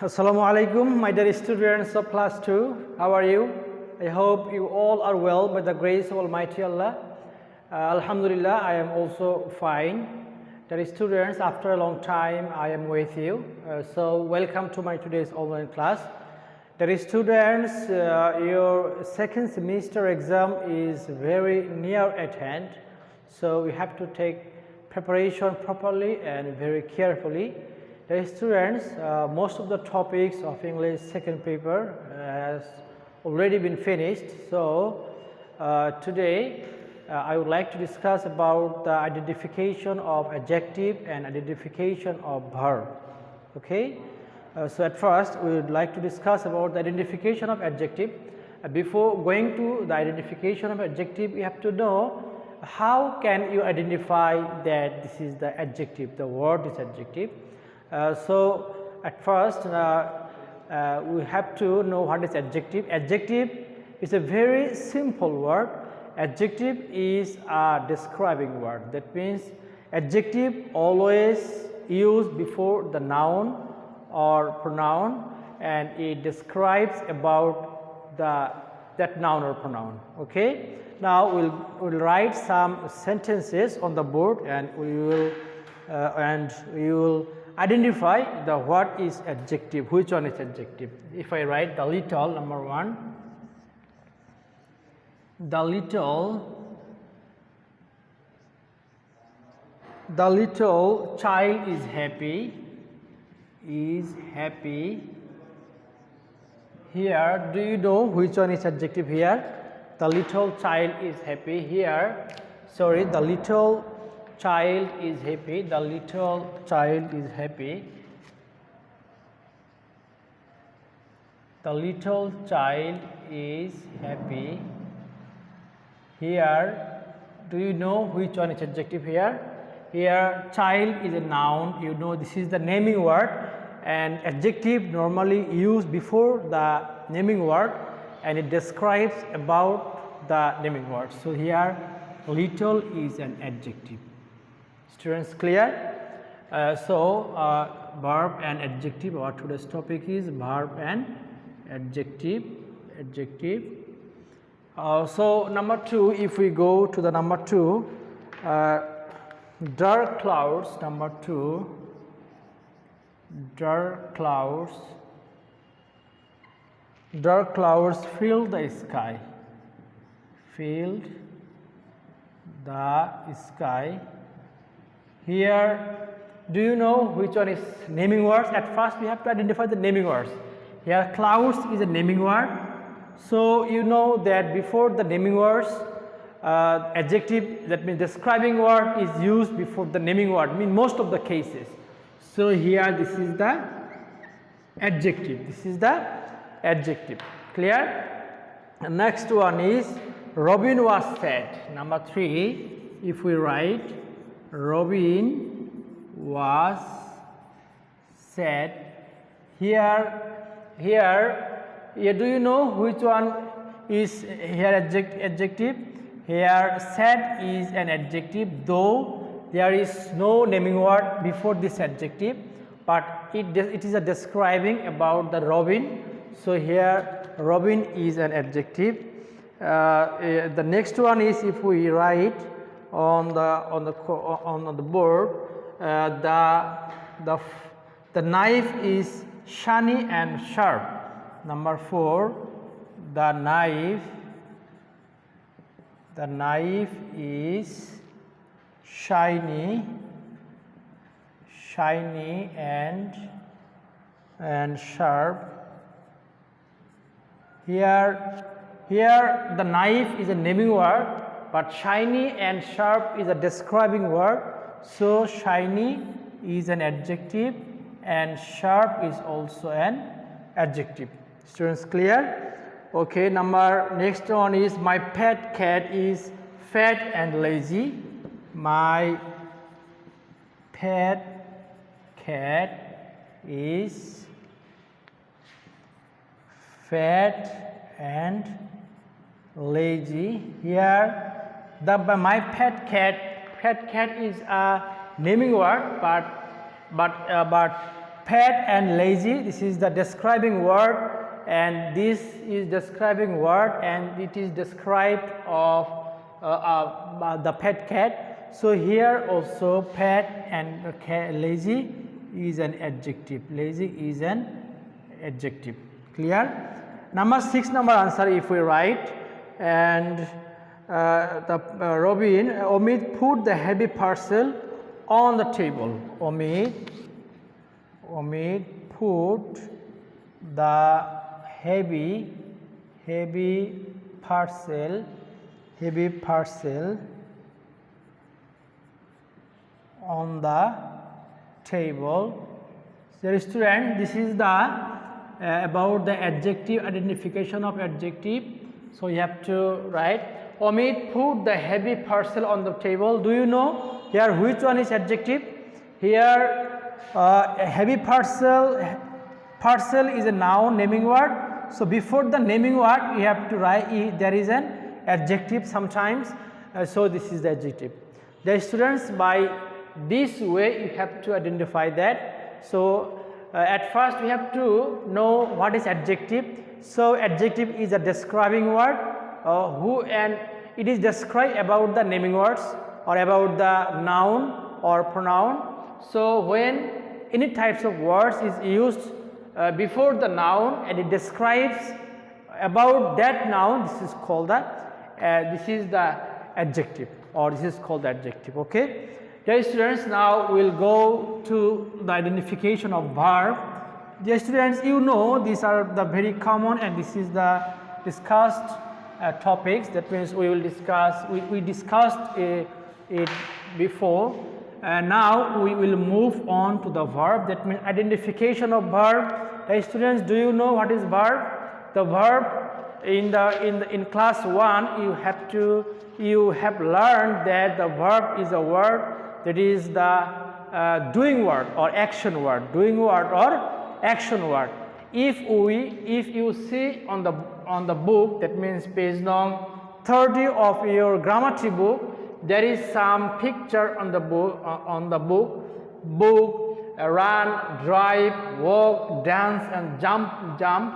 Assalamu alaikum, my dear students of class 2. How are you? I hope you all are well by the grace of Almighty Allah. Alhamdulillah, I am also fine. Dear students, after a long time, I am with you. So, welcome to my today's online class. Dear students, your second semester exam is very near at hand. So, we have to take preparation properly and very carefully. Dear students, most of the topics of English second paper has already been finished. So, today I would like to discuss about the identification of adjective and identification of verb. Okay. So, at first we would like to discuss about the identification of adjective. Before going to the identification of adjective, you have to know how can you identify that this is the adjective, the word is adjective. So, at first we have to know what is adjective. Adjective is a very simple word. Adjective is a describing word. That means adjective always used before the noun or pronoun, and it describes about that noun or pronoun. Okay. Now we'll write some sentences on the board, and we will identify the what is adjective, which one is adjective. If I write the little, number one, the little child is happy, Here, do you know which one is adjective here? The little child is happy. Here, sorry, the little child is happy. The little child is happy. The little child is happy. Here, do you know which one is adjective here? Here, child is a noun. You know this is the naming word, and adjective normally used before the naming word, and it describes about the naming word. So here, little is an adjective. Students, clear? Verb and adjective. Our today's topic is verb and adjective. So number 2, if we go to the number 2, dark clouds. Number 2, dark clouds fill the sky. Filled the sky. Here, do you know which one is naming words? At first, we have to identify the naming words. Here, clouds is a naming word. So, you know that before the naming words, adjective, that means describing word is used before the naming word, mean most of the cases. So, here this is the adjective. Clear? The next one is Robin was sad. Number 3, if we write Robin was sad. Here, do you know which one is here adjective? Here, sad is an adjective, though there is no naming word before this adjective, but it is a describing about the robin. So here, robin is an adjective. The next one is, if we write on the board, the knife is shiny and sharp. Number 4, the knife is shiny and sharp. Here the knife is a naming word, but shiny and sharp is a describing word. So shiny is an adjective and sharp is also an adjective. Students, clear? Okay, next one is my pet cat is fat and lazy. My pet cat is fat and lazy. Here, my pet cat is a naming word, but fat and lazy, this is the describing word, and this is describing word, and it is described of the pet cat. So here also fat and lazy is an adjective. Lazy is an adjective. Clear? Number 6 number answer if we write, and Robin, Omid put the heavy parcel on the table. Omid put the heavy parcel on the table. So student, this is the about the adjective, identification of adjective. So you have to write, Omid put the heavy parcel on the table. Do you know here which one is adjective? Here heavy parcel is a noun, naming word. So before the naming word you have to write there is an adjective sometimes. So this is the adjective. The students, by this way you have to identify that. So at first we have to know what is adjective. So adjective is a describing word who, and it is described about the naming words or about the noun or pronoun. So when any types of words is used before the noun and it describes about that noun, this is called the adjective, or this is called the adjective. Okay. Dear students, now we will go to the identification of verb. Dear students, you know these are the very common, and this is the discussed topics. That means we will discuss, we discussed it before, and now we will move on to the verb. That means identification of verb. Dear students, do you know what is verb? The verb in class 1 you have learned that the verb is a word that is the doing word or action word, doing word or action word. If you see on the book, that means page number 30 of your grammar book, there is some picture on the book, run, drive, walk, dance, and jump.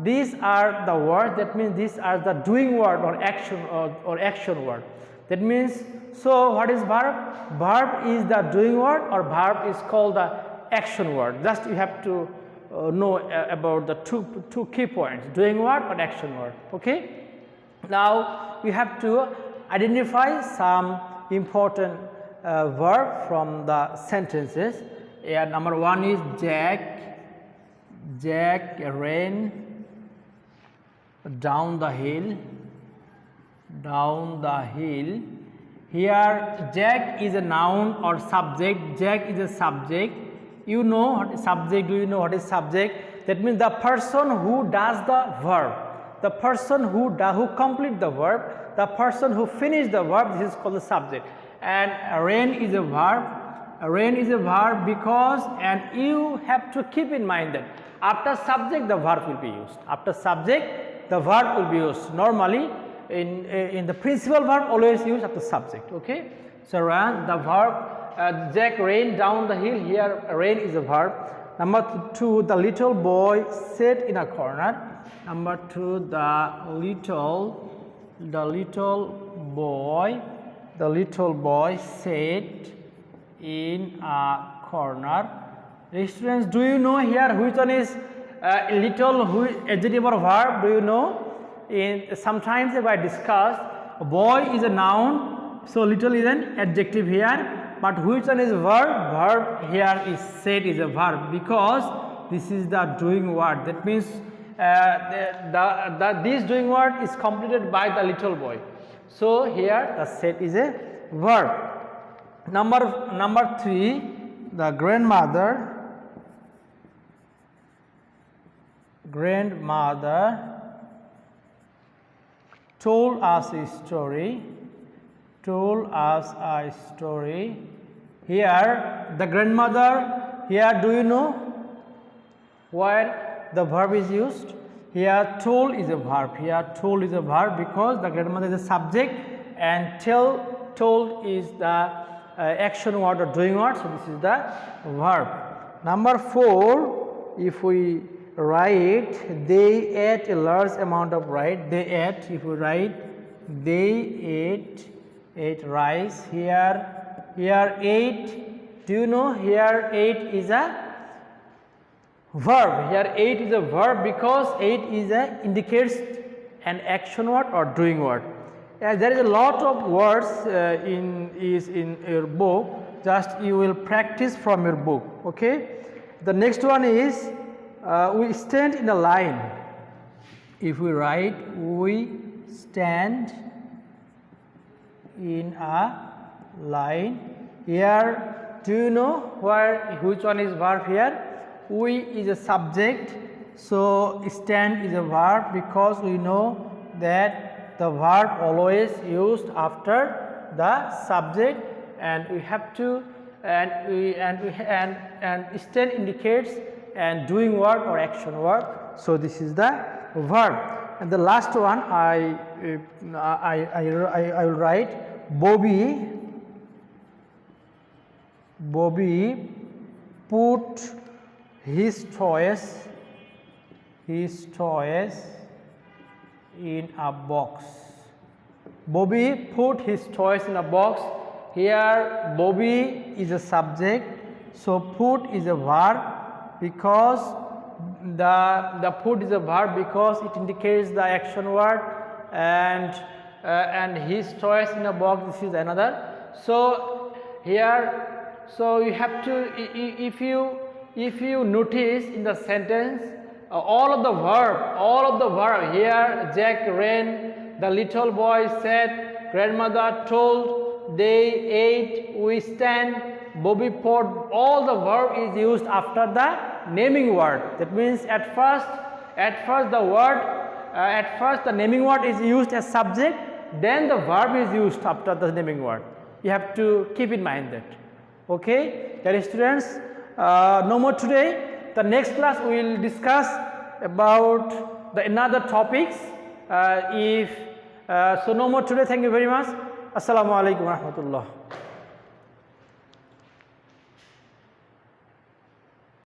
These are the words. That means these are the doing word or action word. That means, so what is verb? Verb is the doing word, or verb is called the action word. Just you have to know about the two key points, doing word or action word. Okay. Now we have to identify some important verb from the sentences. Number 1 is Jack ran down the hill. Here Jack is a noun or subject. Jack is a subject. You know what is subject? Do you know what is subject? That means the person who does the verb, the person who complete the verb, the person who finish the verb. This is called the subject. And ran is a verb. Ran is a verb because, and you have to keep in mind that after subject the verb will be used. After subject the verb will be used. Normally in the principal verb always used after subject. Okay. So ran, the verb, Jack ran down the hill. Here ran is a verb. Number 2, the little boy sat in a corner. Number 2, the little boy sat in a corner. Students, do you know here which one is little, who adjective or verb? Do you know? Sometimes if I discuss, boy is a noun, so little is an adjective here. But which one is verb? Verb here is said is a verb because this is the doing word. That means this doing word is completed by the little boy. So here the said is a verb. Number 3, the grandmother told us a story. Here the grandmother, here do you know where the verb is used? Here told is a verb. Here told is a verb because the grandmother is a subject and told is the action word or doing word. So this is the verb. Number 4, if we write they ate a large amount of rice, they ate, if we write they ate rice, here ate, do you know here ate is a verb, here ate is a verb because ate is a indicates an action word or doing word. There is a lot of words in your book, just you will practice from your book, okay. The next one is we stand in a line. If we write we stand in a line, here do you know which one is verb here? We is a subject, so stand is a verb because we know that the verb always used after the subject, and we have to and stand indicates and doing word or action word, so this is the verb. And the last one I will write Bobby put his toys in a box. Bobby put his toys in a box. Here Bobby is a subject, so put is a verb because the put is a verb because it indicates the action word, and his toys in a box, this is another. So here, so you have to, if you notice in the sentence, all of the verb here, Jack ran, the little boy said, grandmother told, they ate, we stand, Bobby poured, all the verb is used after the naming word. That means at first the naming word is used as subject, then the verb is used after the naming word. You have to keep in mind that. Okay, dear students, no more today. The next class we will discuss about the another topics. So no more today. Thank you very much. Assalamu alaikum wa rahmatullah.